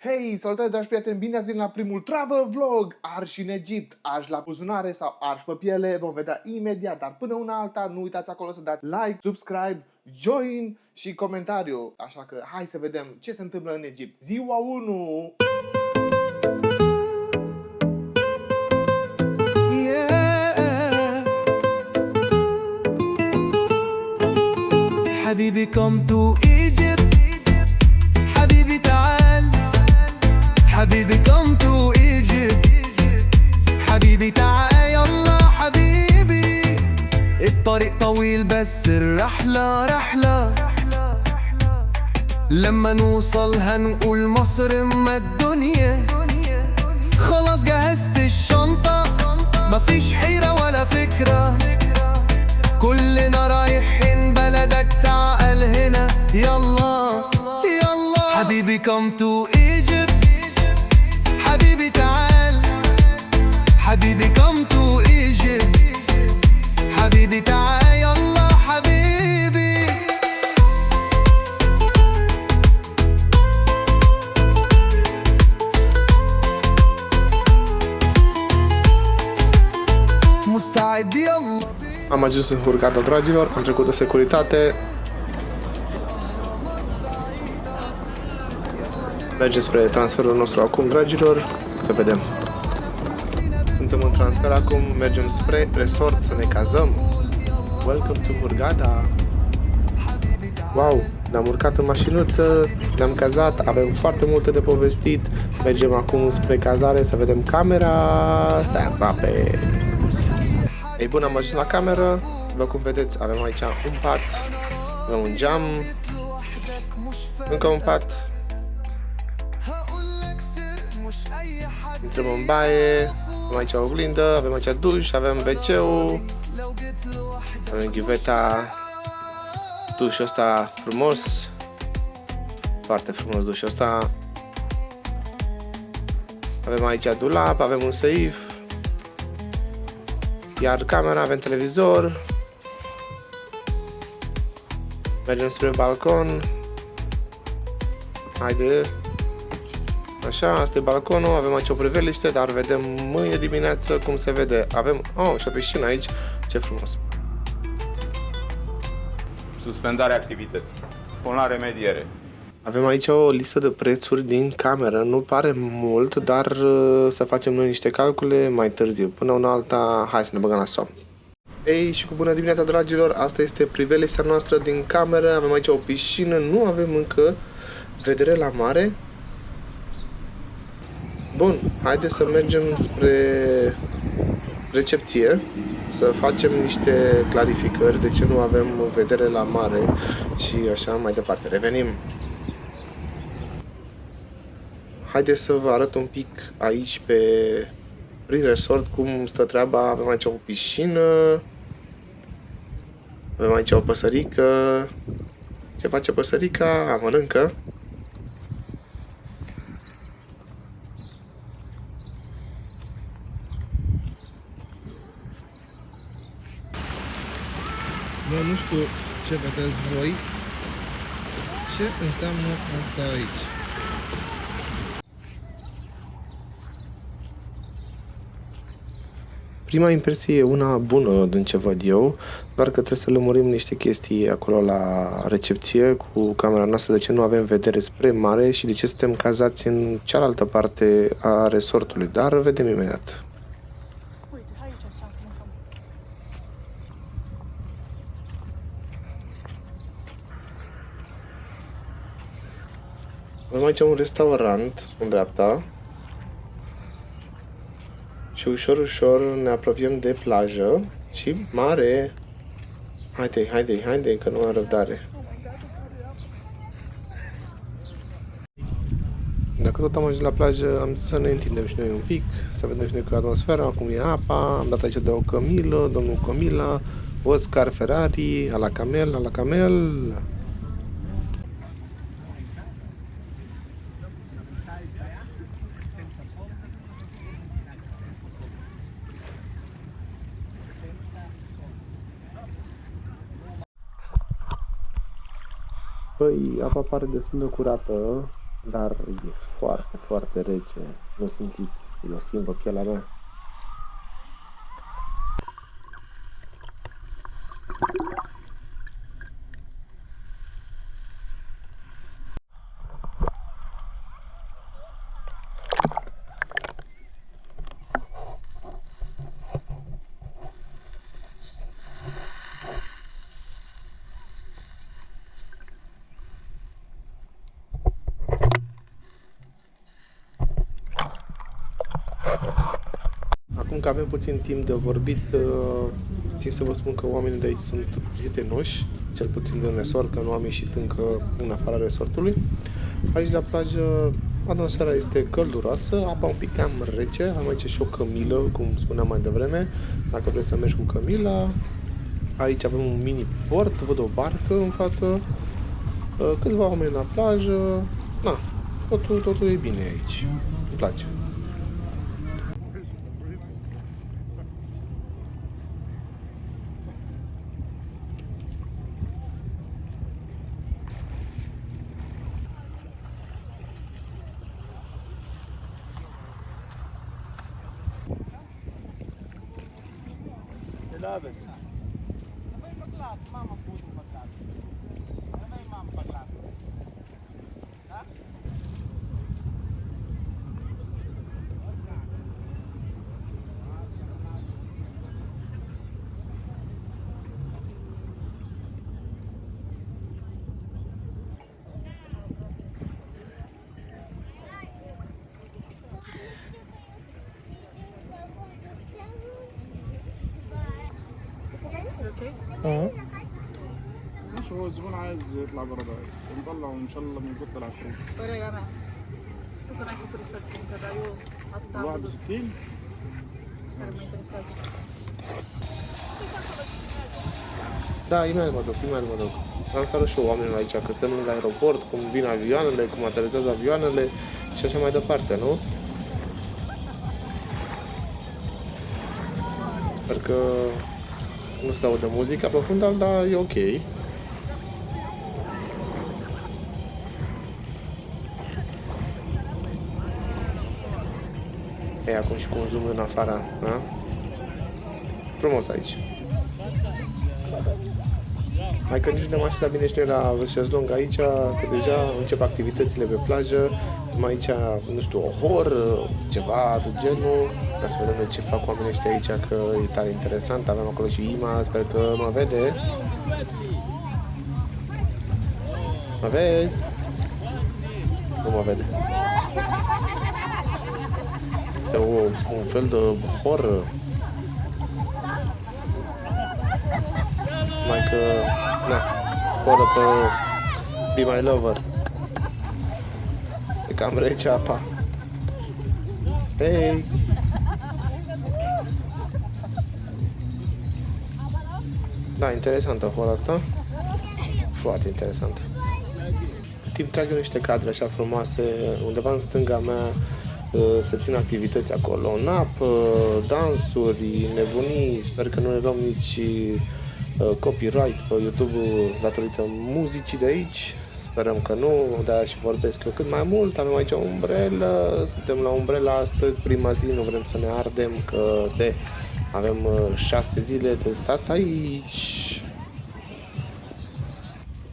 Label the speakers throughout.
Speaker 1: Hei, salutare dragi prieteni, bine ați venit la primul travel vlog! Arși în Egipt, arși la buzunare sau arși pe piele, vom vedea imediat, dar până una alta nu uitați acolo să dați like, subscribe, join și comentariu. Așa că hai să vedem ce se întâmplă în Egipt. Ziua 1!
Speaker 2: حبيبي come to Egypt حبيبي تعال حبيبي come to Egypt حبيبي تعال يلا حبيبي الطريق طويل بس الرحلة رحلة لما نوصل هنقول مصر أما الدنيا خلاص جهزت الشنطة مفيش حيرة ولا فكرة كلنا رايحين بلدك تعال هنا يلا يلا حبيبي come to Egypt حبيبي تعال حبيبي come to Egypt حبيبي تعال يلا حبيبي مستعد يلا
Speaker 1: Am ajuns în Hurghada, dragilor, am trecut de securitate. Mergem spre transferul nostru acum, dragilor, să vedem. Suntem în transfer acum, mergem spre resort să ne cazăm. Welcome to Hurghada. Wow, ne-am urcat în mașinuță, ne-am cazat, avem foarte multe de povestit. Mergem acum spre cazare să vedem camera. Stai aproape. Ei bun, am ajuns la cameră. După cum vedeți, avem aici un pat, avem un geam, încă un pat. Intrăm în baie, avem aici o oglindă, avem aici duș, avem WC-ul, avem ghiveta, dușul ăsta frumos, foarte frumos dușul ăsta. Avem aici dulap, avem un seif. Iar camera, avem televizor. Mergem spre balcon. Haide. Așa, asta e balconul, avem aici o priveliște, dar vedem mâine dimineață cum se vede. Avem, și o piscină aici, ce frumos.
Speaker 3: Suspendarea activității. Până la remediere.
Speaker 1: Avem aici o listă de prețuri din cameră, nu pare mult, dar să facem noi niște calcule mai târziu. Până una alta, hai să ne băgăm la somn. Ei, și cu bună dimineața, dragilor, asta este priveliștea noastră din cameră, avem aici o piscină, nu avem încă vedere la mare. Bun, haideți să mergem spre recepție, să facem niște clarificări de ce nu avem vedere la mare și așa mai departe. Revenim! Haideți să vă arăt un pic aici prin resort cum stă treaba. Avem aici o piscină, avem aici o păsărică. Ce face păsărica? Mănâncă.
Speaker 4: Eu nu știu ce vedeți voi, ce înseamnă asta aici.
Speaker 1: Prima impresie e una bună din ce văd eu, doar că trebuie să lămurim niște chestii acolo la recepție cu camera noastră, de ce nu avem vedere spre mare și de ce suntem cazați în cealaltă parte a resortului, dar vedem imediat. Avem aici un restaurant în dreapta și ușor, ușor ne apropiem de plajă și mare. Haide, că nu am răbdare. Dacă tot am ajuns la plajă, am să ne întindem și noi un pic, să vedem și noi cu atmosfera, cum e apa. Am dat aici de o cămilă, domnul Comila, Oscar Ferrari, a la camel. Păi, apa pare destul de curată. dar e foarte, foarte rece. Nu simțiți, eu simt pe pielea mea. Acum că avem puțin timp de vorbit, țin să vă spun că oamenii de aici sunt prietenoși, cel puțin din resort, că nu am ieșit încă în afara resortului. Aici la plajă atmosfera este călduroasă, apa un pic cam rece, am aici și o cămilă, cum spuneam mai devreme, dacă vreți să mergi cu cămila. Aici avem un mini port, văd o barcă în față, câțiva oameni la plajă, na, totul e bine aici, îmi place.
Speaker 5: لابس بقلاص ما مفروض بقلاص انا ما بقلاص ها ماشي هو الزبون عايز يطلع برا بقى نطلع وان شاء الله بنقط العشرين
Speaker 6: ورا يا جماعة شكرا لكم في رسالتكم تابعوه
Speaker 5: الواحد ب
Speaker 6: هتتعبوا
Speaker 5: 60
Speaker 1: Da, imediat mă duc. Am să arăt și eu oamenilor aici, că suntem lângă aeroport, cum vin avioanele, cum aterizează avioanele și așa mai departe, nu? Sper că nu se aude muzica pe fundal, dar e ok. E acum și cu un zoom în afara, da? Frumos aici. Hai că nici nu am așteptat bine și noi la șezlong aici, că deja încep activitățile pe plajă. Am aici, nu știu, ohor, ceva de genul. Ca să vedem ce fac oamenii ăștia aici, că e tare interesant. Avem acolo și Ima, sper că mă vede. Mă vezi? Nu mă vede. Este un fel de horror. Mai că, na, horror pe Be My Lover. E cam rece apa. Hei! Da, interesantă horror asta. Foarte interesant. În timp trag eu niște cadre așa frumoase. Undeva în stânga mea se țin activități acolo, în apă, dansuri, nebunii. Sper că nu ne luăm nici copyright pe YouTube datorită muzicii de aici. Sperăm că nu, de-aia și vorbesc eu cât mai mult. Avem aici o umbrelă, suntem la umbrela astăzi, prima zi, nu vrem să ne ardem, că avem 6 zile de stat aici.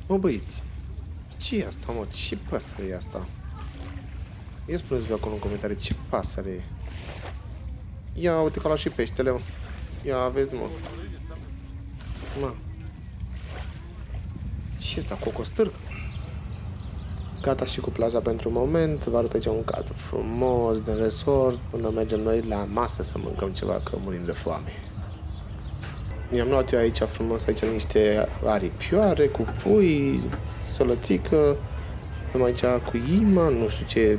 Speaker 1: Mă, băieți, ce e asta, mă? Ce pasăre e asta? Ia spuneți-vă acolo în comentarii ce pasăre e. Ia, uite că a luat și peștele, mă. Ia, aveți, mă. Mă. Ce e asta, cocostârc? Gata și cu plaja pentru moment. Vă arăt aici un cadru frumos de resort până mergem noi la masă să mâncăm ceva, că murim de foame. Mi-am luat eu aici frumos, aici niște aripioare cu pui, sălățică. Am aici cu Ima, nu știu ce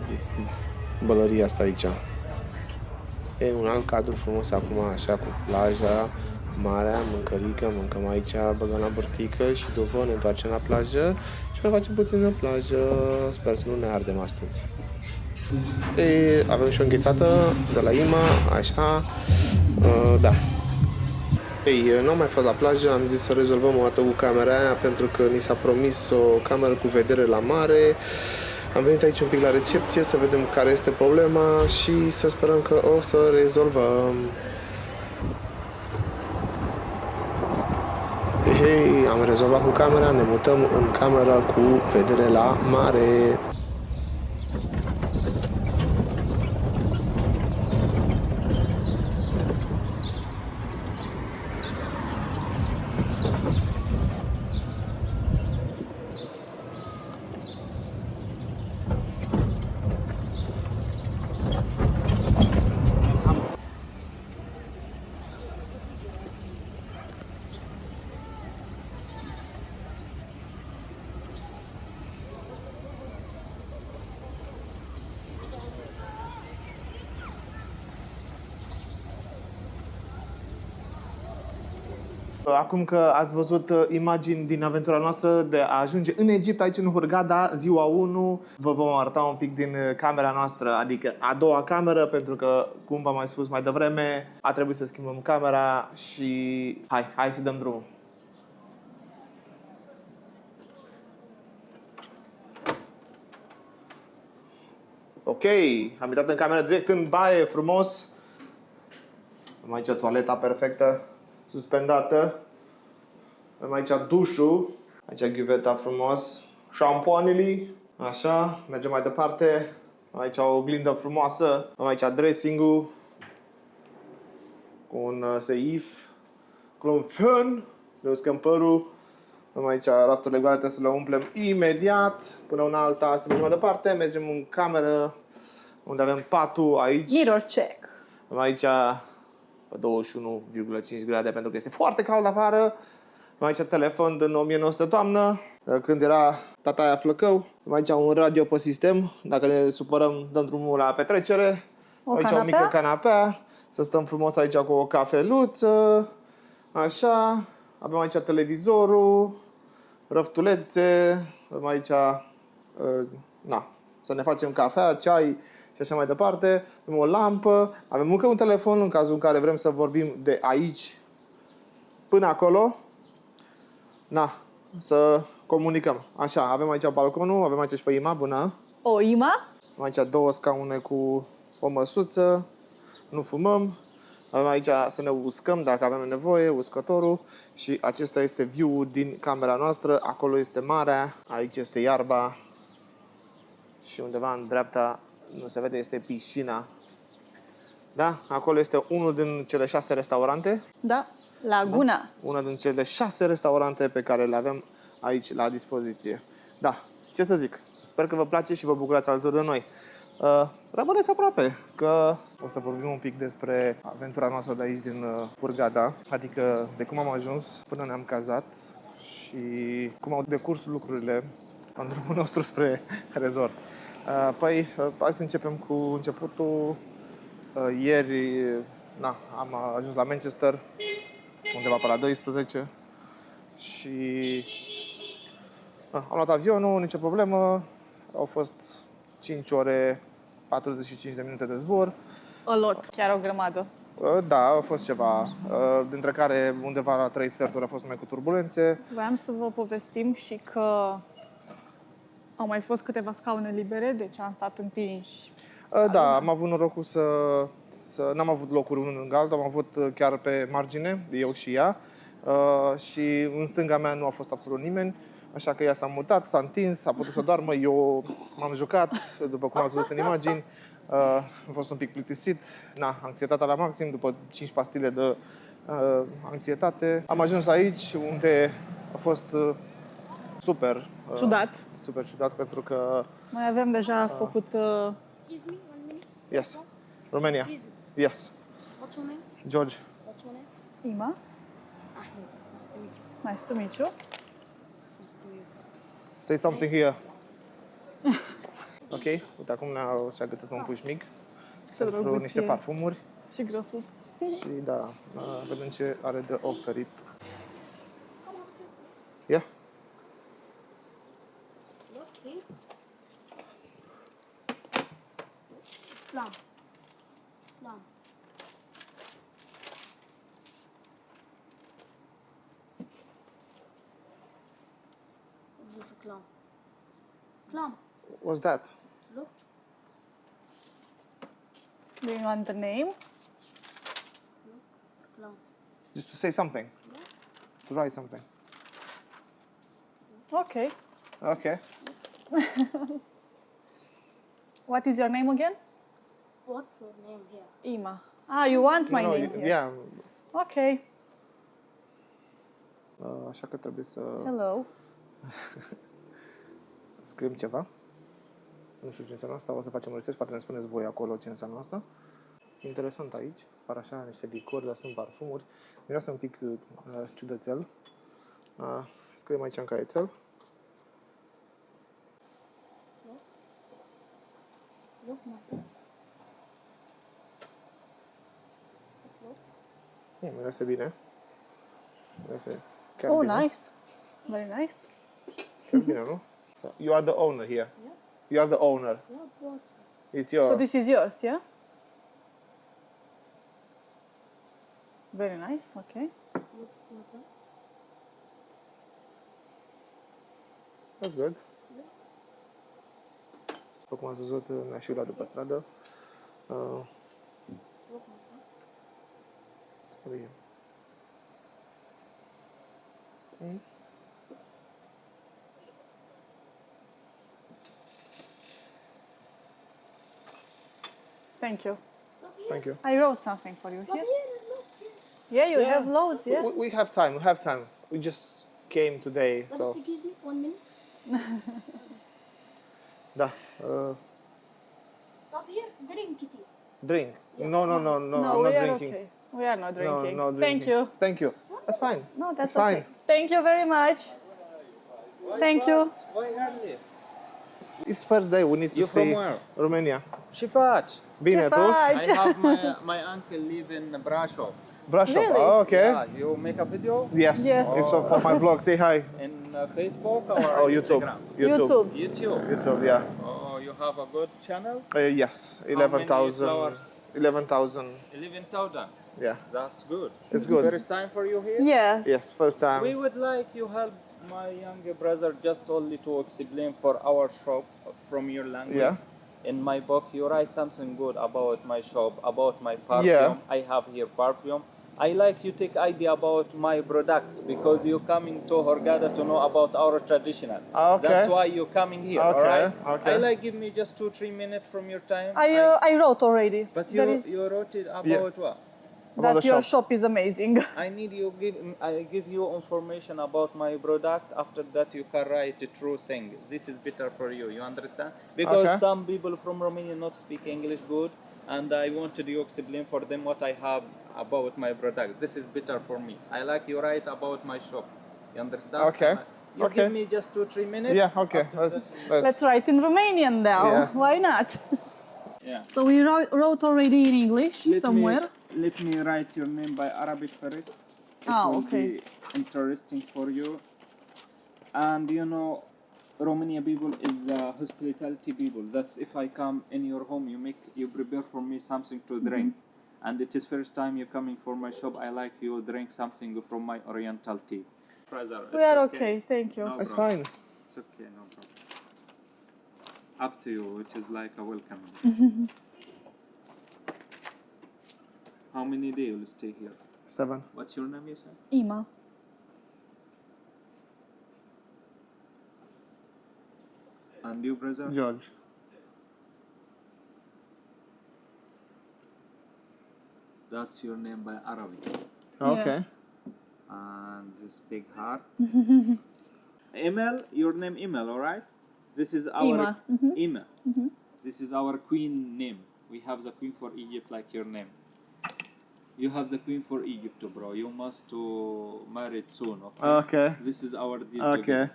Speaker 1: bălărie asta aici. E un alt cadru frumos acum, așa, cu plaja, marea, mâncărică, mâncăm aici, băgăm la burtică și după ne întoarcem la plajă și mai facem puțin de plajă. Sper să nu ne ardem astăzi. E, avem și o înghețată de la Ima, așa, da. Ei, nu am mai fost la plajă, am zis să rezolvăm o dată cu camera aia pentru că ni s-a promis o cameră cu vedere la mare. Am venit aici un pic la recepție să vedem care este problema și să sperăm că o să rezolvăm. Hei, am rezolvat cu camera, ne mutăm în camera cu vedere la mare. Acum că ați văzut imagini din aventura noastră de a ajunge în Egipt, aici în Hurghada, ziua 1, vă vom arăta un pic din camera noastră, adică a doua cameră, pentru că, cum v-am mai spus mai devreme, a trebuit să schimbăm camera și hai să dăm drumul. Ok, am intrat în cameră direct în baie, frumos. Am aici toaleta perfectă, suspendată. Avem aici dușul, aici ghiuveta frumos, șampoanele, așa, mergem mai departe. Aici o oglindă frumoasă, avem aici dressing-ul cu un seif, cu un fân, să ne uscăm părul. Avem aici rafturile goale, trebuie să le umplem imediat până una alta. Să mergem mai departe, mergem în cameră unde avem patul aici.
Speaker 6: Mirror check.
Speaker 1: Avem aici pe 21,5 grade pentru că este foarte cald afară. Avem aici telefon din 1900 toamnă, când era tataia Flăcău. Avem aici un radio pe sistem, dacă ne supărăm dăm drumul la petrecere. Aici o mică canapea, să stăm frumos aici cu o cafeluță, așa. Avem aici televizorul, răftulețe, avem aici, să ne facem cafea, ceai și așa mai departe. Avem o lampă, avem încă un telefon în cazul în care vrem să vorbim de aici până acolo. Să comunicăm. Așa, avem aici balconul, avem aici și pe Ima, bună.
Speaker 6: O, Ima?
Speaker 1: Avem aici două scaune cu o măsuță, nu fumăm. Avem aici să ne uscăm dacă avem nevoie, uscătorul. Și acesta este view-ul din camera noastră. Acolo este marea, aici este iarba. Și undeva în dreapta, nu se vede, este piscina. Da? Acolo este unul din cele 6 restaurante.
Speaker 6: Da, Laguna.
Speaker 1: Da? Una din cele 6 restaurante pe care le avem aici la dispoziție. Da, ce să zic? Sper că vă place și vă bucurați alături de noi. Rămâneți aproape, că o să vorbim un pic despre aventura noastră de aici din Hurghada, adică de cum am ajuns până ne-am cazat și cum au decurs lucrurile în drumul nostru spre resort. Păi, hai să începem cu începutul. Ieri am ajuns la Manchester, undeva pe la 12 și am luat avionul, nicio problemă. Au fost 5 ore 45 de minute de zbor.
Speaker 6: A lot, chiar o grămadă.
Speaker 1: Da, a fost ceva, dintre care undeva la 3 sferturi a fost numai cu turbulențe.
Speaker 6: Voiam să vă povestim și că au mai fost câteva scaune libere, deci am stat întinși.
Speaker 1: Da, am avut norocul n-am avut locuri unul lângă altul, am avut chiar pe margine, eu și ea. Și în stânga mea nu a fost absolut nimeni, așa că ea s-a mutat, s-a întins, a putut să doarmă, eu m-am jucat, după cum ați văzut în imagini. Am fost un pic plictisit, anxietatea la maxim, după 5 pastile de anxietate. Am ajuns aici, unde a fost super
Speaker 6: Ciudat.
Speaker 1: Super ciudat, pentru că...
Speaker 6: Mai avem deja făcut...
Speaker 7: Excuse me, 1 minute.
Speaker 1: Yes. Romania.
Speaker 7: Excuse me.
Speaker 1: Yes.
Speaker 7: What's your name?
Speaker 1: George.
Speaker 7: What's your name?
Speaker 6: Ima,
Speaker 7: Ahmed. Nice to meet you.
Speaker 6: nice to meet you.
Speaker 7: Nice to meet you.
Speaker 1: Say something here. Ok? Uite, acum și-a gătit un puș mic pentru
Speaker 6: drăguț
Speaker 1: niște
Speaker 6: e.
Speaker 1: parfumuri.
Speaker 6: Și grăsuț.
Speaker 1: Și da, vedem ce are de oferit.
Speaker 7: Come on, sit.
Speaker 1: Yeah?
Speaker 7: Look here. Plum. Plum. What is a clown? Clown.
Speaker 1: What's that?
Speaker 7: Look.
Speaker 6: Do you want the name?
Speaker 7: Clown.
Speaker 1: Just to say something. To write something.
Speaker 6: Okay.
Speaker 1: Okay.
Speaker 6: What is your name again?
Speaker 7: What's your name here?
Speaker 6: Ima. Ah, you want my
Speaker 1: No,
Speaker 6: name here?
Speaker 1: yeah.
Speaker 6: Okay.
Speaker 1: Așa că trebuie să
Speaker 6: Hello.
Speaker 1: scriem ceva. Nu știu ce înseamnă asta, o să facem research, poate ne spuneți voi acolo ce înseamnă asta. Interesant aici, par așa niște licori, dar sunt parfumuri. Miroase un pic ciudățel. Scriem aici în caietel.
Speaker 7: Look, my friend.
Speaker 1: Miroase bine. Miroase chiar
Speaker 6: Oh,
Speaker 1: bine.
Speaker 6: nice. Very nice.
Speaker 1: Chiar bine, nu? So, you are the owner here. You are the owner.
Speaker 7: Yeah, boss.
Speaker 1: It's your...
Speaker 6: So this is yours, yeah? Very nice, okay.
Speaker 7: Look, my friend.
Speaker 1: That's good. După cum ați văzut, ne-a și luat după stradă.
Speaker 7: Look, my friend.
Speaker 6: Thank you.
Speaker 1: Thank you.
Speaker 6: I wrote something for you
Speaker 7: Come
Speaker 6: here.
Speaker 7: here, look.
Speaker 6: Yeah, you have loads, yeah?
Speaker 1: We have time, we have time. We just came today,
Speaker 7: Just
Speaker 1: so...
Speaker 7: excuse me 1 minute.
Speaker 1: Da.
Speaker 7: Stop here, drink it here.
Speaker 1: Drink. No, I'm
Speaker 6: No,
Speaker 1: not
Speaker 6: we are
Speaker 1: drinking.
Speaker 6: okay. We are not
Speaker 1: No,
Speaker 6: drinking.
Speaker 1: no
Speaker 6: Thank
Speaker 1: drinking.
Speaker 6: you.
Speaker 1: Thank you. That's fine.
Speaker 6: No, that's
Speaker 1: It's fine.
Speaker 6: okay. Thank you very much. Thank you.
Speaker 8: Why early?
Speaker 1: It's first day, we need to
Speaker 8: You
Speaker 1: see
Speaker 8: from where?
Speaker 1: Romania.
Speaker 8: Ce faci?
Speaker 1: Bine,
Speaker 6: Ce
Speaker 1: tu?
Speaker 6: faci?
Speaker 8: I have my uncle live in Brasov.
Speaker 1: Brasov.
Speaker 6: Really?
Speaker 1: Oh, okay.
Speaker 8: Yeah, you make a video
Speaker 1: Yes,
Speaker 6: Yeah.
Speaker 1: it's for my vlog. Say hi.
Speaker 8: in Facebook or
Speaker 1: Oh, YouTube.
Speaker 8: Instagram?
Speaker 6: YouTube.
Speaker 8: YouTube.
Speaker 1: YouTube, yeah.
Speaker 8: Oh, you have a good channel?
Speaker 1: Yes,
Speaker 8: How many
Speaker 1: 11,000.
Speaker 8: followers?
Speaker 1: 11,000.
Speaker 8: 11,000.
Speaker 1: Yeah.
Speaker 8: That's good.
Speaker 1: It's good.
Speaker 8: First time for you here?
Speaker 6: Yes.
Speaker 1: Yes, first time.
Speaker 8: We would like you help my younger brother just only to explain for our shop from your language.
Speaker 1: Yeah.
Speaker 8: In my book, you write something good about my shop, about my perfume.
Speaker 1: Yeah.
Speaker 8: I have here perfume. I like you take idea about my product because you coming to Hurghada to know about our traditional.
Speaker 1: Okay.
Speaker 8: That's why you coming here.
Speaker 1: Okay,
Speaker 8: Alright.
Speaker 1: okay.
Speaker 8: I like give me just 2-3 minutes from your time.
Speaker 6: I wrote already.
Speaker 8: but
Speaker 6: There is
Speaker 8: you wrote it about
Speaker 1: Yeah.
Speaker 8: what?
Speaker 1: About
Speaker 6: that
Speaker 1: the
Speaker 6: your
Speaker 1: shop.
Speaker 6: shop is amazing.
Speaker 8: I need you I give you information about my product. After that, you can write a true thing. This is better for you. You understand? Because
Speaker 1: Okay.
Speaker 8: some people from Romania not speak English good, and I wanted you explain for them what I have about my product. This is better for me. I like you write about my shop. You understand?
Speaker 1: Okay.
Speaker 8: You
Speaker 1: Okay.
Speaker 8: give me just 2-3 minutes.
Speaker 1: Yeah, okay.
Speaker 6: Let's write in Romanian now.
Speaker 1: Yeah.
Speaker 6: Why not?
Speaker 8: Yeah.
Speaker 6: So we wrote already in English somewhere.
Speaker 8: Let me write your name by Arabic first. It
Speaker 6: Ah,
Speaker 8: will
Speaker 6: okay.
Speaker 8: be interesting for you. And you know, Romania people is hospitality people. That's if I come in your home, you prepare for me something to drink. And it is first time you coming for my shop. I like you drink something from my Oriental tea. Brother,
Speaker 6: We are okay, thank you.
Speaker 8: No
Speaker 1: That's
Speaker 8: problem.
Speaker 1: fine.
Speaker 8: It's okay, no problem. Up to you. It is like a welcome. How many days you'll stay here?
Speaker 1: 7.
Speaker 8: What's your name, you said?
Speaker 6: Ima.
Speaker 8: And you, brother?
Speaker 1: George.
Speaker 8: That's your name by Arabic.
Speaker 1: Okay.
Speaker 8: And this big heart. Emil, your name Emil, alright? This is our
Speaker 6: Ima.
Speaker 8: Ima. This is our queen name. We have the queen for Egypt like your name. You have the queen for Egypt, bro. You must to marry it soon, okay?
Speaker 1: Okay.
Speaker 8: This is our deal.
Speaker 1: Okay.
Speaker 8: together.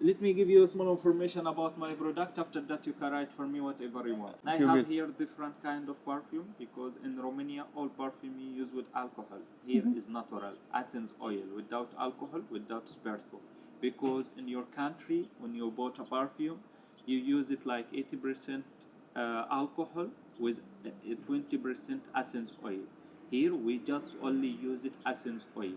Speaker 8: Let me give you small information about my product. After that, you can write for me whatever you want. I
Speaker 1: Few
Speaker 8: have
Speaker 1: bits.
Speaker 8: here different kind of perfume because in Romania, all perfume you use with alcohol. Here is natural essence oil, without alcohol, without spiritual. Because in your country, when you bought a perfume, you use it like 80% alcohol with 20% essence oil. Here we just only use it essence oil.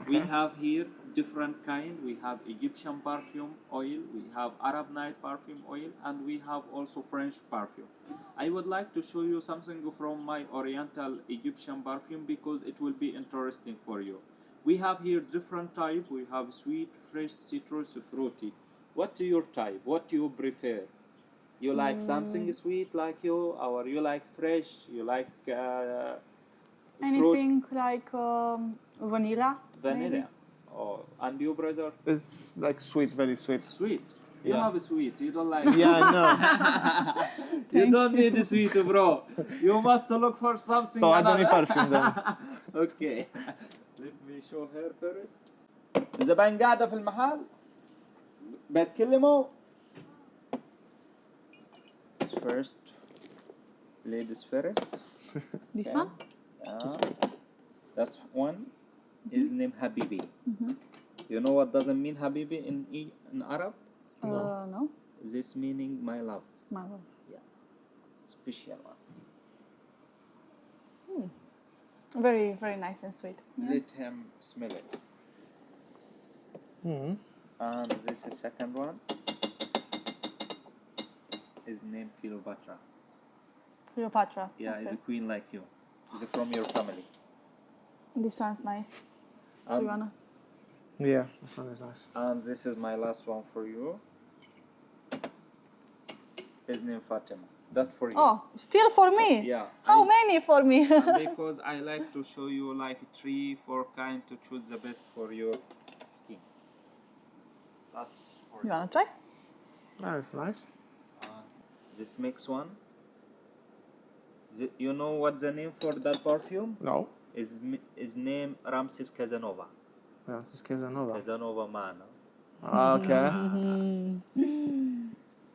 Speaker 8: We have here different kind. We have Egyptian perfume oil, we have Arab Night perfume oil, and we have also French perfume. I would like to show you something from my Oriental Egyptian perfume because it will be interesting for you. We have here different type. We have sweet, fresh, citrus, fruity. What's your type? What do you prefer? You like something sweet like you, or you like fresh? You like fruit?
Speaker 6: Anything like vanilla?
Speaker 8: Vanilla.
Speaker 6: maybe?
Speaker 8: Oh, and you, brother?
Speaker 1: It's like sweet, very sweet.
Speaker 8: Sweet. You
Speaker 1: Yeah.
Speaker 8: have sweet. You don't like.
Speaker 1: Yeah, I know.
Speaker 8: You don't need sweet, bro. You must look for something.
Speaker 1: So I don't need
Speaker 8: another.
Speaker 1: perfume then.
Speaker 8: Okay. Let me show her first. الزباين قاعدة في المحل بتكلموا. First, ladies first.
Speaker 6: This
Speaker 8: Okay.
Speaker 6: one?
Speaker 8: That's one. His name Habibi. You know what doesn't mean Habibi in Arab?
Speaker 6: No.
Speaker 8: This meaning my love.
Speaker 6: My love.
Speaker 8: Special one.
Speaker 6: Very, very nice and sweet. Yeah.
Speaker 8: Let him smell it. And this is second one. His name Cleopatra.
Speaker 6: Cleopatra.
Speaker 8: Yeah, he's
Speaker 6: Okay.
Speaker 8: a queen like you. He's from your family.
Speaker 6: This one's nice.
Speaker 8: Um,
Speaker 6: Ioana.
Speaker 1: Yeah, this one is nice.
Speaker 8: And this is my last one for you. His name Fatima. That for you.
Speaker 6: Oh, still for me?
Speaker 8: Yeah.
Speaker 6: How many for me?
Speaker 8: And because I like to show you like 3-4 kind to choose the best for your skin. That's for
Speaker 6: You wanna try?
Speaker 1: Yeah, it's nice.
Speaker 8: This next one. You know what the name for that perfume?
Speaker 1: No.
Speaker 8: His name Ramses Casanova.
Speaker 1: Yeah, this is Casanova.
Speaker 8: Casanova man.
Speaker 1: Okay.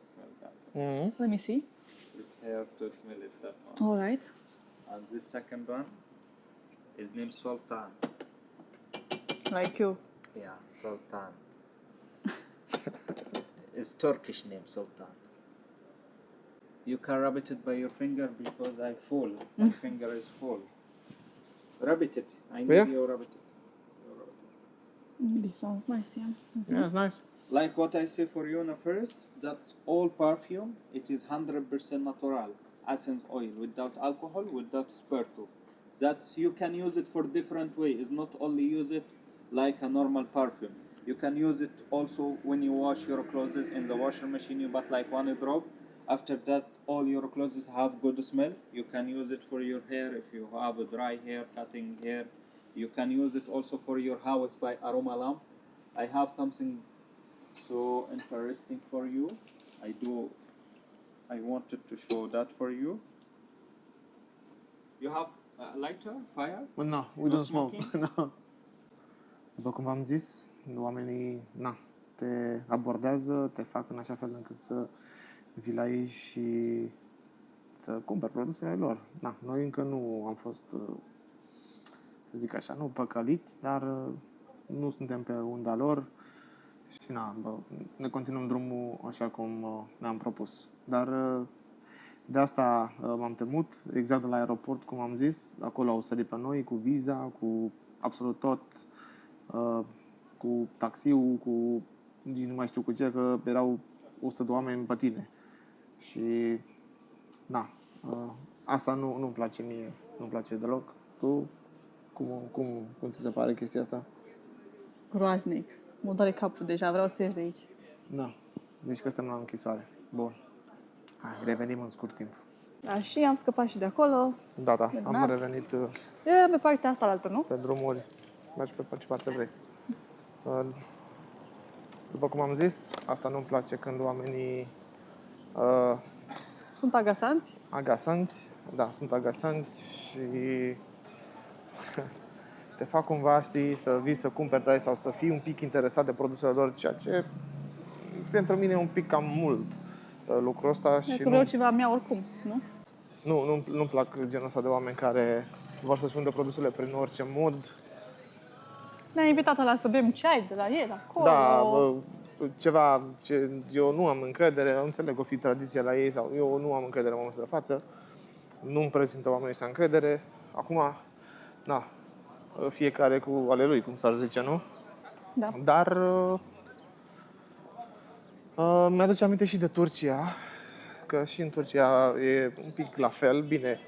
Speaker 8: Smell that.
Speaker 6: Let me see.
Speaker 8: It's here to smell it that one.
Speaker 6: All right.
Speaker 8: And this second one, his name Sultan.
Speaker 6: Like you.
Speaker 8: Yeah, Sultan. It's Turkish name Sultan. You can rub it by your finger because I full. My finger is full. Rub it. I need
Speaker 1: Yeah.
Speaker 8: you rub it.
Speaker 6: This one's nice, yeah.
Speaker 1: Yeah, it's nice.
Speaker 8: Like what I say for you first, that's all perfume. It is 100% natural. Essence oil, without alcohol, without spiritual. That's you can use it for different way. It's not only use it like a normal perfume. You can use it also when you wash your clothes in the washing machine. You put like one drop. After that, all your clothes have good smell. You can use it for your hair if you have a dry hair, cutting hair. You can use it also for your house by aroma lamp. I have something so interesting for you. I wanted to show that for you. You have a lighter, fire?
Speaker 1: But no, we
Speaker 8: No
Speaker 1: don't smoke.
Speaker 8: smoking?
Speaker 1: No. După cum v-am zis, oamenii te abordează, te fac în așa fel încât să vii la ei și să cumperi produsele lor. Noi încă nu am fost, să zic așa, nu păcăliți, dar nu suntem pe unda lor și ne continuăm drumul așa cum ne-am propus. Dar de asta m-am temut, exact de la aeroport, cum am zis, acolo au sărit pe noi cu viza, cu absolut tot, cu taxiul, cu nici nu mai știu cu ce, că erau 100 de oameni pe tine. Și asta nu-mi place mie, nu-mi place deloc. Tu, cum ți se pare chestia asta?
Speaker 6: Groaznic. Mă doare capul deja, vreau să ies de aici.
Speaker 1: Da, zici că suntem la închisoare. Bun. Hai, revenim în scurt timp.
Speaker 6: Da, și am scăpat și de acolo.
Speaker 1: Da, am
Speaker 6: Minunat.
Speaker 1: revenit
Speaker 6: Eu eram pe partea asta altă, nu?
Speaker 1: pe drumuri. Mergi pe ce parte vrei. După cum am zis, asta nu-mi place când oamenii
Speaker 6: Sunt agasanți.
Speaker 1: agasanți, sunt agasanți și te fac cumva, știi, să vii să cumperi de sau să fii un pic interesat de produsele lor, ceea ce pentru mine e un pic cam mult lucrul ăsta și
Speaker 6: Că vreau ceva a mea oricum, nu?
Speaker 1: nu-mi plac genul ăsta de oameni care vor să-și vândă produsele prin orice mod.
Speaker 6: Ne-a invitat ăla să bem ceai de la el acolo.
Speaker 1: Da, ceva ce eu nu am încredere, înțeleg, o fi tradiție la ei sau eu nu am încredere în momentul de față, nu-mi prezintă oamenii ăștia încredere. Acum, fiecare cu ale lui, cum s-ar zice, nu?
Speaker 6: Da.
Speaker 1: Dar mi-aduce aminte și de Turcia, că și în Turcia e un pic la fel, bine,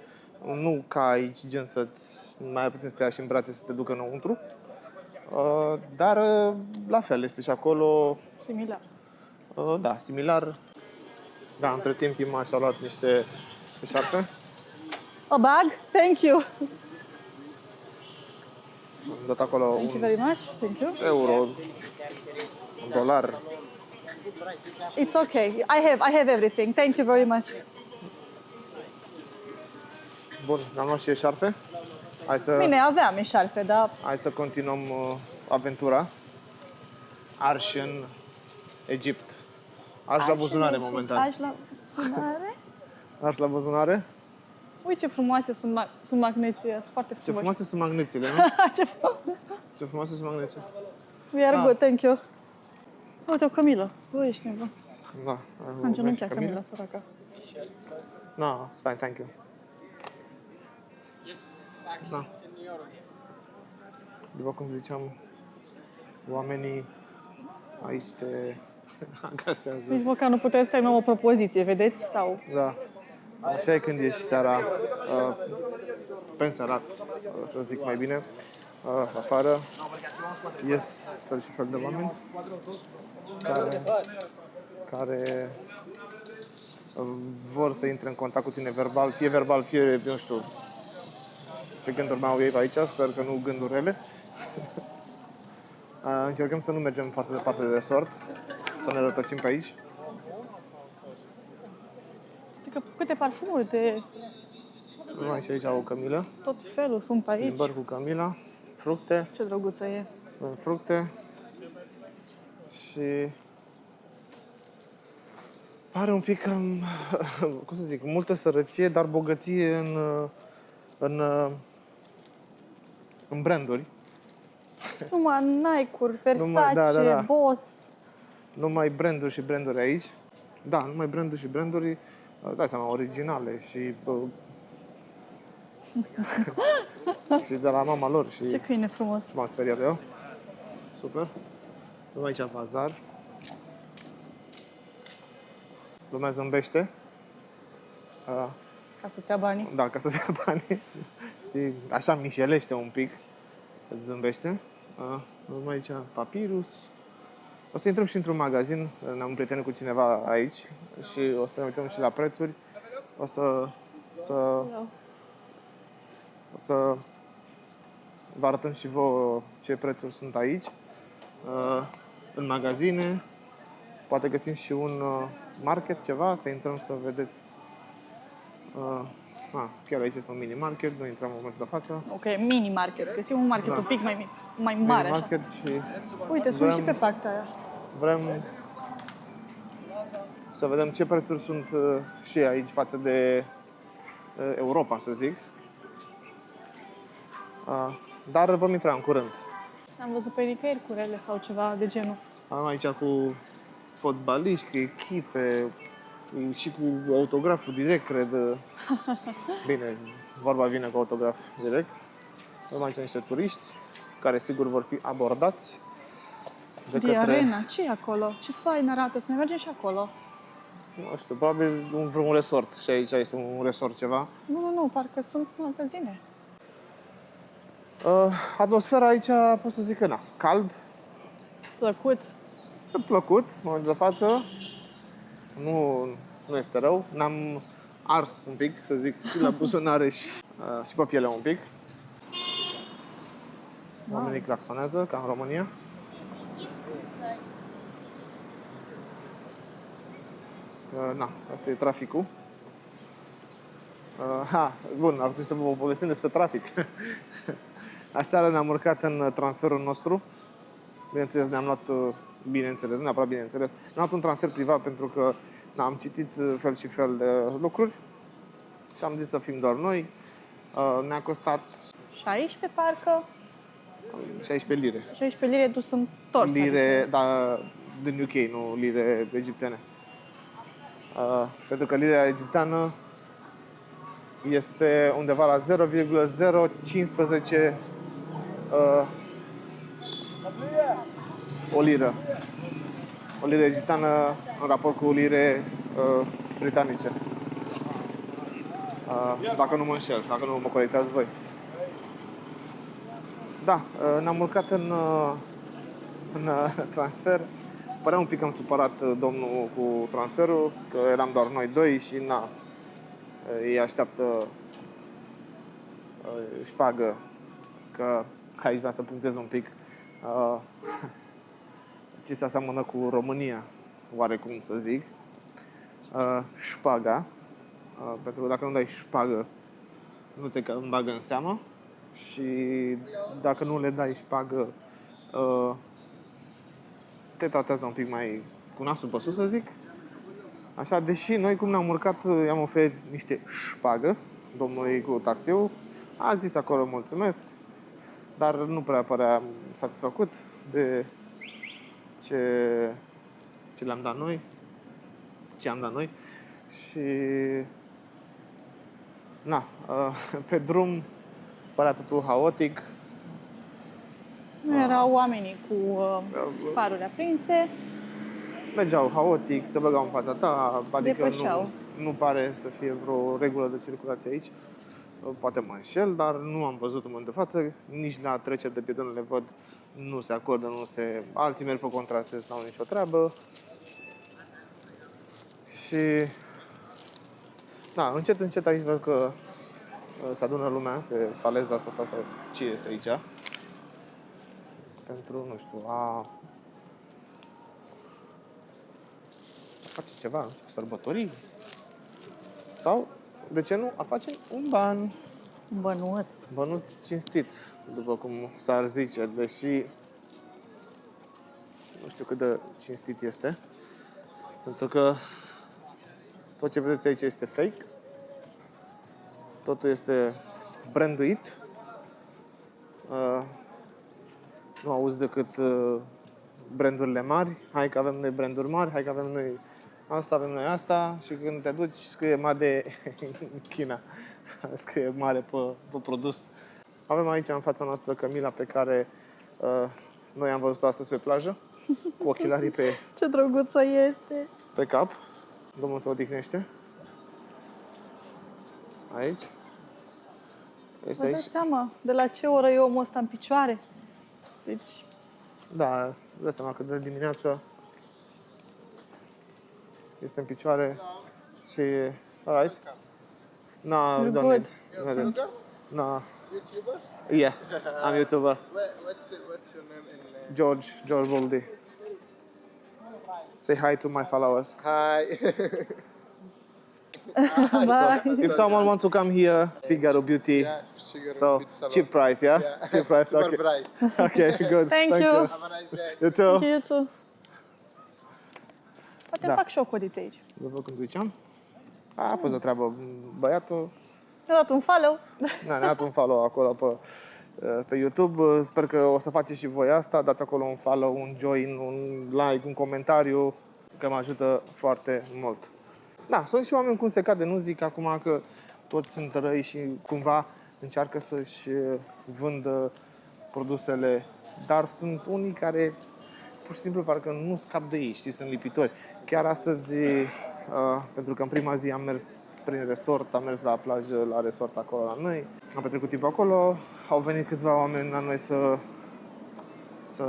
Speaker 1: nu ca aici, gen să-ți mai puțin să te ia și în brațe să te ducă înăuntru, dar la fel este și acolo,
Speaker 6: Similar.
Speaker 1: da, similar. Da, între timp Ima și-a luat niște șarpe.
Speaker 6: A bag? Thank you.
Speaker 1: Am dat acolo
Speaker 6: Thank you
Speaker 1: un
Speaker 6: very much. Thank you.
Speaker 1: euro, un dolar.
Speaker 6: It's okay. I have everything. Thank you very much.
Speaker 1: Bun, am luat și șarpe.
Speaker 6: Bine, aveam eșarfe, dar
Speaker 1: Hai să continuăm aventura. Arși în Egipt. Arși la buzunare momentan.
Speaker 6: Arși la buzunare?
Speaker 1: Arși la buzunare?
Speaker 6: Uite ce frumoase sunt magneții, sunt foarte
Speaker 1: Ce
Speaker 6: frumoase.
Speaker 1: frumoase sunt magnețile, nu?
Speaker 6: Ce frumos.
Speaker 1: Ce frumoase sunt magnețile.
Speaker 6: We are
Speaker 1: Da.
Speaker 6: good, thank you. Uite o Camila. Bă, ești nebun.
Speaker 1: Da.
Speaker 6: Am genunchiat Camila, săraca.
Speaker 1: No, it's fine, thank you. Da. După cum ziceam, oamenii aici te agasează.
Speaker 6: Nici măcar nu putem să terminăm o propoziție, vedeți? Sau...
Speaker 1: Da. Așa e când ești seara, pensionat, să zic mai bine, afară, ies fel și fel de oameni care vor să intre în contact cu tine verbal, fie, nu știu, ce gânduri mai au ei pe aici, sper că nu gânduri rele. Încercăm să nu mergem foarte departe de resort, să ne rătăcim pe aici.
Speaker 6: Știi că câte parfumuri de
Speaker 1: Numai și aici au o Camila,
Speaker 6: tot felul sunt aici.
Speaker 1: plimbări cu Camila, fructe,
Speaker 6: Ce drăguță e.
Speaker 1: avem fructe și pare un pic, cum să zic, multă sărăcie, dar bogăție în branduri.
Speaker 6: Numai Nike-uri, Versace,
Speaker 1: da.
Speaker 6: Boss.
Speaker 1: Numai branduri și branduri aici. Da, numai branduri și branduri, dai seama, originale și și de la mama lor și
Speaker 6: Ce câine frumos.
Speaker 1: m-am speriat eu. Super. Avem aici bazar. Lumea zâmbește.
Speaker 6: Ca să-ți ia banii.
Speaker 1: Da, ca să-ți ia banii. Știi, așa mișelește un pic. Zâmbește. Avem aici papirus. O să intrăm și într-un magazin. Ne-am împrietenit cu cineva aici și o să ne uităm și la prețuri. O să vă arătăm și vouă ce prețuri sunt aici. În magazine. Poate găsim și un market, ceva, să intrăm să vedeți. Chiar aici este un mini-market, nu intrăm în momentul de față.
Speaker 6: Ok, mini-market. Găsim un market un pic mai mic, mai mare așa.
Speaker 1: Mini-market și
Speaker 6: Uite, sunt și pe partea aia.
Speaker 1: vrem să vedem ce prețuri sunt și aici față de Europa, să zic. Dar vom intra în curând.
Speaker 6: Am văzut pe nicăieri curele sau ceva de genul.
Speaker 1: Am aici cu fotbaliști, cu echipe și cu autograful direct, cred. Bine, vorba vine cu autograf direct. Avem aici niște turiști care sigur vor fi abordați
Speaker 6: De arena, ce e acolo? Ce fain arată, să ne mergem și acolo.
Speaker 1: Nu știu, probabil vreun resort. Și aici este un resort ceva.
Speaker 6: Nu, parcă sunt magazine.
Speaker 1: Atmosfera aici, pot să zic că na, cald,
Speaker 6: Plăcut.
Speaker 1: plăcut, în momentul de față. Nu este rău. N-am ars un pic, să zic, și la buzunare și pe piele un pic. Oamenii claxonează, ca în România. Asta e traficul. Bun, ar trebui să vă povestim despre trafic. Aseară ne-am urcat în transferul nostru. Bineînțeles, ne-am luat, bineînțeles, nu neapărat bineînțeles, ne-am luat un transfer privat pentru că am citit fel și fel de lucruri și am zis să fim doar noi. Ne-a costat
Speaker 6: 16 parcă,
Speaker 1: 16 lire.
Speaker 6: 16 lire dus întors.
Speaker 1: Lire, da, din UK, nu lire egiptene. Pentru că lira egipteană este undeva la 0,015 o liră. O liră egipteană în raport cu lire britanice. Dacă nu mă înșel, dacă nu mă corectați voi. Da, ne-am urcat în transfer. Părea un pic cam supărat domnul cu transferul, că eram doar noi doi și ei așteaptă șpagă, că aici vreau să punctez un pic ce se aseamănă cu România, oarecum să zic. Șpaga, pentru că dacă nu dai șpagă, nu te bagă în seamă și dacă nu le dai șpagă, te tratează un pic mai cu nasul pe sus, să zic. Așa, deși noi cum ne-am urcat, i-am oferit niște șpagă domnului cu taxiul, a zis acolo mulțumesc, dar nu prea părea satisfăcut de ce le-am dat noi, ce am dat noi și na, pe drum părea totul haotic.
Speaker 6: Nu erau oamenii cu farurile aprinse.
Speaker 1: Mergeau haotic, se băgau în fața ta, adică
Speaker 6: Depășeau.
Speaker 1: nu pare să fie vreo regulă de circulație aici. Poate mă înșel, dar nu am văzut în momentul de față, nici la treceri de pietoni le văd, nu se acordă, alții merg pe contrasens, n-au nicio treabă. Și da, încet aici văd că se adună lumea pe faleza asta sau ce este aici. Pentru, nu știu, a face ceva, nu știu, sărbătorii. Sau, de ce nu, a face un ban.
Speaker 6: Bănuț.
Speaker 1: Bănuț cinstit, după cum s-ar zice, deși nu știu cât de cinstit este. Pentru că tot ce vedeți aici este fake. Totul este branduit. Nu auzi decât brandurile mari. Hai că avem noi branduri mari, hai că avem noi asta, avem noi asta. Și când te duci, scrie Made in China. Scrie mare pe produs. Avem aici în fața noastră Camila pe care noi am văzut astăzi pe plajă, cu ochelarii
Speaker 6: Ce drăguță este!
Speaker 1: pe cap. Domnul se odihnește. Aici. Este
Speaker 6: Vă
Speaker 1: aici.
Speaker 6: dați seama de la ce oră e omul ăsta în picioare? Deci,
Speaker 1: Da, dă seama că de dimineață este în picioare și... Alright. No,
Speaker 6: You're
Speaker 1: don't
Speaker 6: good.
Speaker 1: need. No.
Speaker 2: YouTuber?
Speaker 1: Yeah, I'm YouTuber.
Speaker 2: What's your name in
Speaker 1: George Voldy. Say hi to my followers.
Speaker 2: Hi.
Speaker 1: If someone wants to come here, Figaro Beauty.
Speaker 2: Yeah, sugar
Speaker 1: So
Speaker 2: with salad.
Speaker 1: cheap price, yeah? Cheap price.
Speaker 2: Super
Speaker 1: Okay.
Speaker 2: price.
Speaker 1: Okay, good.
Speaker 6: Thank you.
Speaker 2: Have a nice day.
Speaker 1: You too.
Speaker 6: thank you too. Poate
Speaker 1: Da.
Speaker 6: fac și o codiță aici.
Speaker 1: După cum ziceam, a fost o treabă. Băiatul
Speaker 6: Mi-a dat un follow.
Speaker 1: ne-a dat un follow acolo pe YouTube. Sper că o să faceți și voi asta. Dați acolo un follow, un join, un like, un comentariu, că mă ajută foarte mult. Da, sunt și oameni cum se cade, nu zic acum că toți sunt răi și cumva încearcă să-și vândă produsele, dar sunt unii care pur și simplu parcă nu scap de ei, știi, sunt lipitori. Chiar astăzi, pentru că în prima zi am mers prin resort, am mers la plajă, la resort acolo la noi, am petrecut timp acolo, au venit câțiva oameni la noi să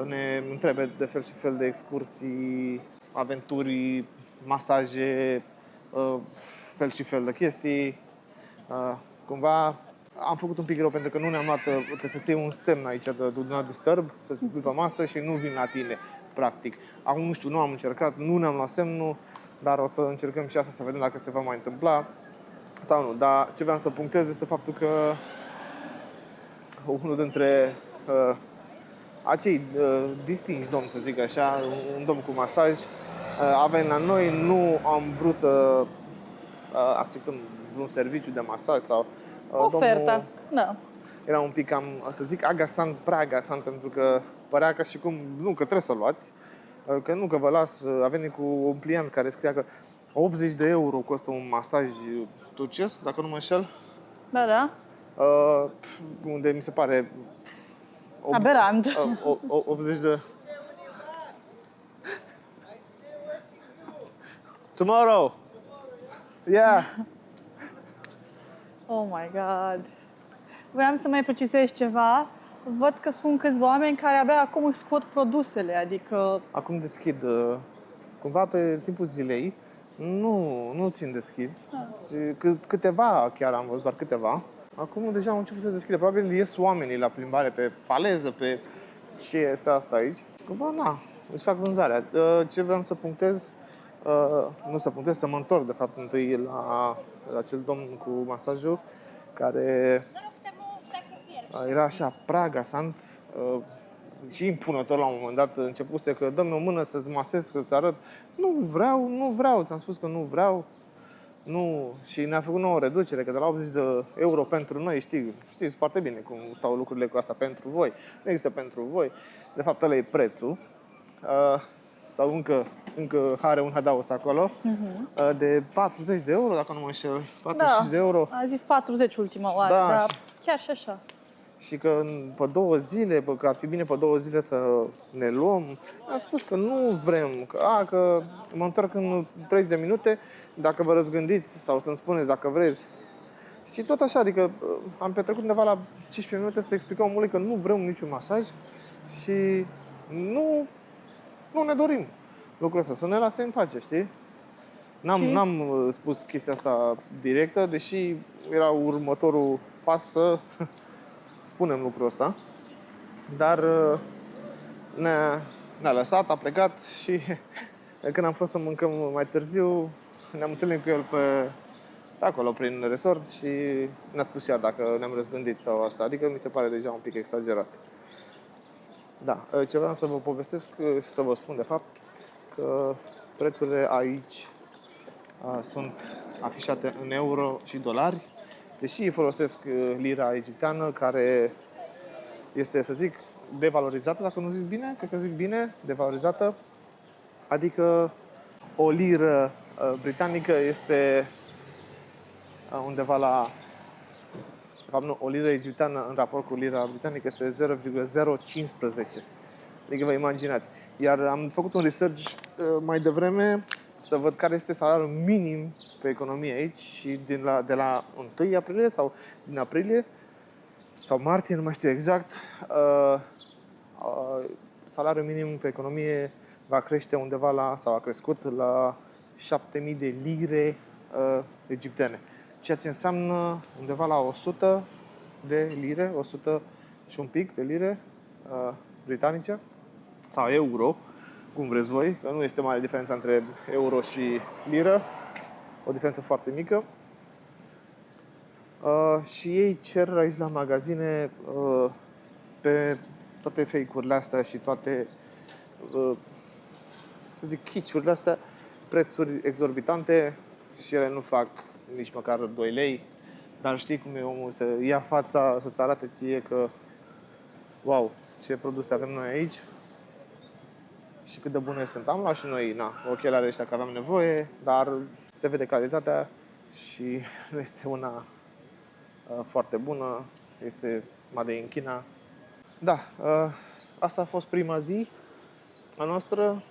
Speaker 1: ne întrebe de fel și fel de excursii, aventuri, masaje, fel și fel de chestii. Cumva am făcut un pic rău pentru că nu ne-am luat, trebuie să-ți iei un semn aici de Do Not Disturb, să se pui pe masă și nu vin la tine, practic. Acum nu știu, nu am încercat, nu ne-am luat semnul, dar o să încercăm și asta să vedem dacă se va mai întâmpla sau nu. Dar ce vreau să punctez este faptul că unul dintre acei distinși domni, să zic așa, un domn cu masaj, a venit la noi, nu am vrut să acceptăm vreun serviciu de masaj sau
Speaker 6: Oferta.
Speaker 1: domnul
Speaker 6: Da.
Speaker 1: era un pic cam, să zic, agasant, prea agasant, pentru că părea ca și cum, nu, că trebuie să luați, că nu, că vă las, a venit cu un pliant care scria că 80 de euro costă un masaj turcesc, dacă nu mă înșel,
Speaker 6: Da, da.
Speaker 1: unde mi se pare
Speaker 6: Aberant.
Speaker 1: 80 de... Tomorrow! Yeah!
Speaker 6: Oh my god. Voiam să mai precisez ceva. Văd că sunt câțiva oameni care abia acum își scot produsele, adică...
Speaker 1: Acum deschid cumva pe timpul zilei. Nu țin deschis. Câteva chiar am văzut, doar câteva. Acum deja au început să deschide. Probabil ies oamenii la plimbare pe faleză, pe ce este asta aici. Cumva, na, își fac vânzarea. Ce vreau să punctez, să mă întorc, de fapt, întâi la acel domn cu masajul, care era așa pragasant și impunător la un moment dat. Începuse că dă-mi o mână să-ți masez, să-ți arăt. Nu vreau, ți-am spus că nu vreau. Nu. Și ne-a făcut nouă reducere, că de la 80 de euro pentru noi, știți foarte bine cum stau lucrurile cu asta pentru voi. Nu există pentru voi. De fapt, ăla e prețul. Sau încă are un hadaos acolo, de 40 de euro, dacă nu mă înșel. 45 de euro.
Speaker 6: A zis 40 ultima oară,
Speaker 1: Da,
Speaker 6: dar chiar și așa.
Speaker 1: Și că pe 2 zile, că ar fi bine pe 2 zile să ne luăm. Am spus că nu vrem, că mă întorc în 30 de minute, dacă vă răzgândiți sau să-mi spuneți dacă vreți. Și tot așa, adică am petrecut undeva la 15 minute să explicăm omului că nu vrem niciun masaj și nu ne dorim lucrul ăsta, să ne lase în pace, știi? N-am spus chestia asta directă, deși era următorul pas să spunem lucrul ăsta. Dar ne-a lăsat, a plecat și când am fost să mâncăm mai târziu, ne-am întâlnit cu el pe acolo, prin resort și ne-a spus iar dacă ne-am răzgândit sau asta. Adică mi se pare deja un pic exagerat. Da, ce vreau să vă povestesc și să vă spun de fapt că prețurile aici sunt afișate în euro și dolari, deși folosesc lira egipteană, care este, să zic, devalorizată, dacă nu zic bine, cred că zic bine, devalorizată, adică o liră britanică este undeva la... De fapt, nu, o liră egipteană în raport cu lira britanică este 0,015. Adică vă imaginați. Iar am făcut un research mai devreme să văd care este salariul minim pe economie aici și de la 1 aprilie sau din aprilie sau martie, nu mai știu exact, salariul minim pe economie va crește undeva la, sau a crescut la 7.000 de lire egiptene. Ceea ce înseamnă undeva la 100 de lire, 100 și un pic de lire britanice sau euro, cum vreți voi, că nu este mare diferența între euro și liră, o diferență foarte mică. Și ei cer aici la magazine pe toate fake-urile astea și toate, să zic, kitsch-urile astea, prețuri exorbitante și ele nu fac nici măcar 2 lei, dar știi cum e omul, să ia fața, să-ți arate ție că wow, ce produse avem noi aici și cât de bune sunt. Am luat și noi, ochelari ăștia că aveam nevoie, dar se vede calitatea și nu este una foarte bună, este made in China. Da, asta a fost prima zi a noastră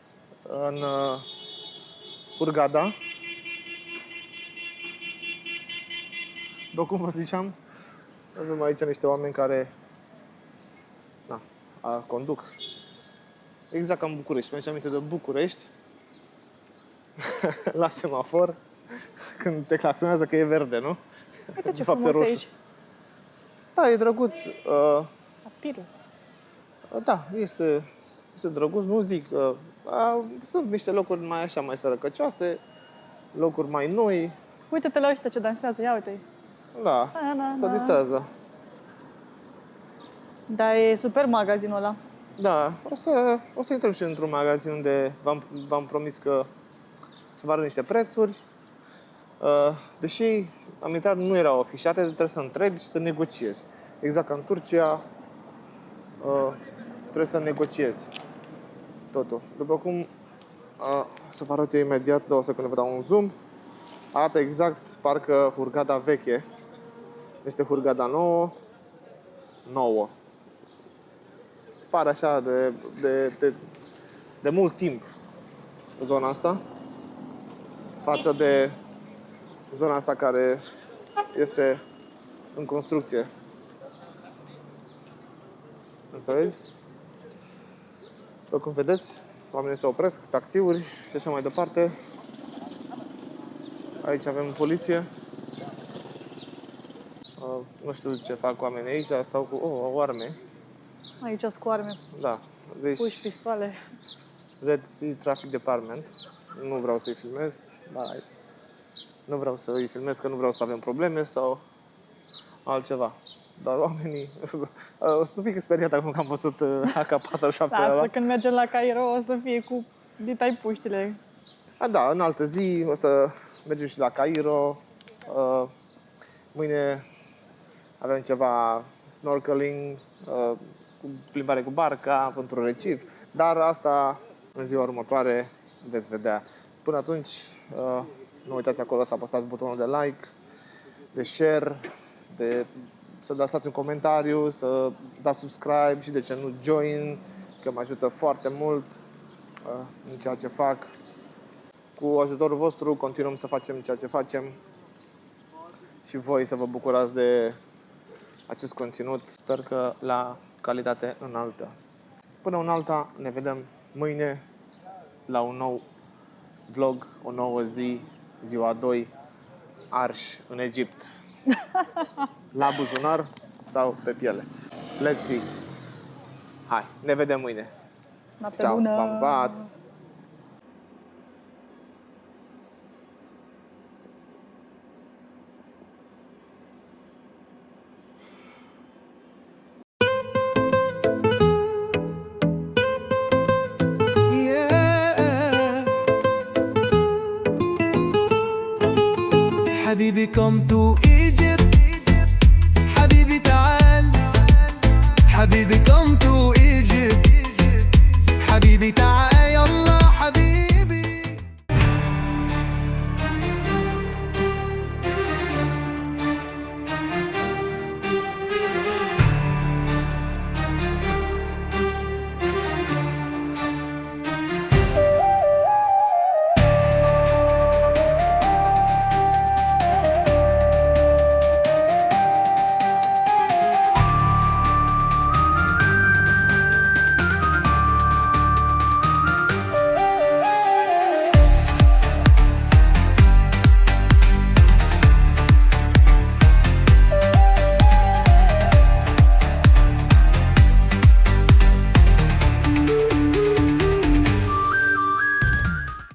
Speaker 1: în Hurghada. După cum vă ziceam, avem aici niște oameni care conduc. Exact ca în București. Mi-am aminte de București, la semafor, când te claxonează că e verde, nu?
Speaker 6: Uite ce frumos e aici.
Speaker 1: Da, e drăguț.
Speaker 6: Papirus.
Speaker 1: Da, este drăguț. Nu zic, sunt niște locuri mai așa, mai sărăcăcioase, locuri mai noi.
Speaker 6: Uite-te la ăștia ce dansează, ia uite-i.
Speaker 1: Da, se distrează.
Speaker 6: Da, e super magazinul ăla.
Speaker 1: Da, o să intrăm și într-un magazin unde v-am promis că să vă arăt niște prețuri. Deși am intrat, nu erau afișate, trebuie să întrebi și să negociezi. Exact ca în Turcia, trebuie să negociezi totul. După cum să vă arăt eu imediat, o secundă vă dau un zoom. Arată exact parcă Hurghada veche. Este Hurghada nouă. pare așa de mult timp zona asta față de zona asta care este în construcție. Înțelegi? După cum vedeți, oamenii se opresc, taxiuri și așa mai departe. Aici avem poliție. Nu știu ce fac oamenii aici, stau cu o arme.
Speaker 6: Aici sunt cu arme,
Speaker 1: Da, deci
Speaker 6: puși pistoale.
Speaker 1: Red Sea Traffic Department. Nu vreau să-i filmez, dar nu vreau să îi filmez, că nu vreau să avem probleme sau altceva. Dar oamenii... Sunt un pic speriat acum că am văzut AK-47 ăla.
Speaker 6: Lasă, când mergem la Cairo o să fie cu ditai puștile.
Speaker 1: Da, în altă zi o să mergem și la Cairo. Mâine avem ceva snorkeling, cu plimbare cu barca, pentru recif. Dar asta în ziua următoare veți vedea. Până atunci, nu uitați acolo să apăsați butonul de like, de share, să lăsați un comentariu, să dați subscribe și de ce nu join, că mă ajută foarte mult în ceea ce fac. Cu ajutorul vostru continuăm să facem ceea ce facem și voi să vă bucurați de acest conținut, sper că la calitate înaltă. Până în alta, ne vedem mâine la un nou vlog, o nouă zi, ziua 2, arși în Egipt. La buzunar sau pe piele. Let's see. Hai, ne vedem mâine.
Speaker 6: Noapte
Speaker 1: Ciao,
Speaker 6: bună!
Speaker 1: v-am pupat!
Speaker 9: حبيبي come to